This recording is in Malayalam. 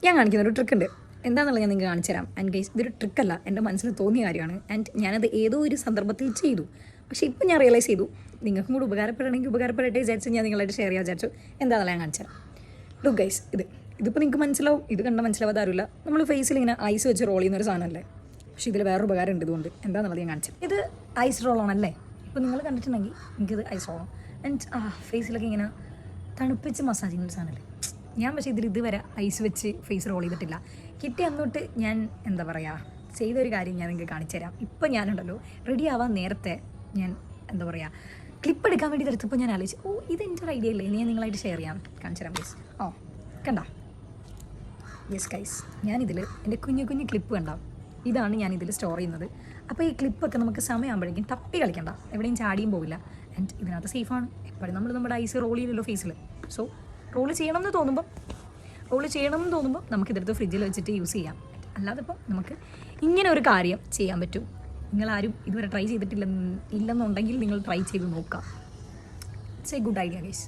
ഞാൻ കാണിക്കുന്ന ഒരു ട്രിക്ക് ഉണ്ട്. എന്താണെന്നുള്ളത് ഞാൻ നിങ്ങൾക്ക് കാണിച്ചു തരാം. ആൻഡ് ഗൈസ്, ഇതൊരു ട്രിക്കല്ല, എൻ്റെ മനസ്സിൽ തോന്നിയ കാര്യമാണ്. ആൻഡ് ഞാനത് ഏതോ ഒരു സന്ദർഭത്തിൽ ചെയ്തു. പക്ഷേ ഇപ്പം ഞാൻ റിയലൈസ് ചെയ്തു, നിങ്ങൾക്കും കൂടി ഉപകാരപ്പെടണമെങ്കിൽ ഉപകാരപ്പെടട്ടെ വിചാരിച്ച് ഞാൻ നിങ്ങളായിട്ട് ഷെയർ ചെയ്യാൻ വിചാരിച്ചു. എന്താണെന്നുള്ള ഞാൻ കാണിച്ചു തരാം. ഡു ഗൈസ്, ഇതിപ്പോൾ നിങ്ങൾക്ക് മനസ്സിലാവും, ഇത് കണ്ട മനസ്സിലാവാതെ അറിയില്ല. നമ്മൾ ഫേസിൽ ഇങ്ങനെ ഐസ് വെച്ച് റോൾ ചെയ്യുന്ന ഒരു സാധനമല്ലേ. പക്ഷേ ഇതിൽ വേറൊരു ഉപകാരം ഉണ്ട്. ഇതുകൊണ്ട് എന്താണെന്നുള്ളത് ഞാൻ കാണിച്ചു. ഇത് ഐസ് റോളാണല്ലേ. ഇപ്പോൾ നിങ്ങൾ കണ്ടിട്ടുണ്ടെങ്കിൽ എനിക്കിത് ഐസ് റോളാണ്. ആൻഡ് ഫേസിലൊക്കെ ഇങ്ങനെ തണുപ്പിച്ച് മസാജ് ചെയ്യുന്ന ഒരു സാധനമല്ലേ. ഞാൻ പക്ഷേ ഇതുവരെ ഐസ് വെച്ച് ഫേസ് റോൾ ചെയ്തിട്ടില്ല. കിട്ടി അന്നോട്ട് ഞാൻ എന്താ പറയുക, ചെയ്തൊരു കാര്യം ഞാൻ നിങ്ങൾക്ക് കാണിച്ചു തരാം. ഇപ്പം ഞാനുണ്ടല്ലോ റെഡി ആവാൻ നേരത്തെ ഞാൻ എന്താ പറയുക, ക്ലിപ്പ് എടുക്കാൻ വേണ്ടി എടുത്തപ്പോൾ ഞാൻ ആലോചിച്ചു, ഇതെൻ്റെ ഒരു ഐഡിയ അല്ലേ, ഞാൻ നിങ്ങളായിട്ട് ഷെയർ ചെയ്യാം, കാണിച്ചു തരാം ഗൈസ്. കണ്ട യെസ് ഗൈസ്, ഞാനിതിൽ എൻ്റെ കുഞ്ഞു കുഞ്ഞു ക്ലിപ്പ് കണ്ട, ഇതാണ് ഞാനിതിൽ സ്റ്റോർ ചെയ്യുന്നത്. അപ്പോൾ ഈ ക്ലിപ്പൊക്കെ നമുക്ക് സമയമാകുമ്പോഴേക്കും തപ്പി കളിക്കണ്ട, എവിടെയും ചാടിയും പോവില്ല. ആൻഡ് ഇതിനകത്ത് സേഫാണ്. എപ്പോഴും നമ്മൾ നമ്മുടെ ഐസ് റോൾ ചെയ്യില്ലല്ലോ ഫേസിൽ. സോ റോൾ ചെയ്യണമെന്ന് തോന്നുമ്പോൾ നമുക്കിതെടുത്ത് ഫ്രിഡ്ജിൽ വെച്ചിട്ട് യൂസ് ചെയ്യാം. അല്ലാതെ ഇപ്പം നമുക്ക് ഇങ്ങനെ ഒരു കാര്യം ചെയ്യാൻ പറ്റും. നിങ്ങളാരും ഇതുവരെ ട്രൈ ചെയ്തിട്ടില്ലെന്നുണ്ടെങ്കിൽ നിങ്ങൾ ട്രൈ ചെയ്ത് നോക്കാം. It's A good idea guys.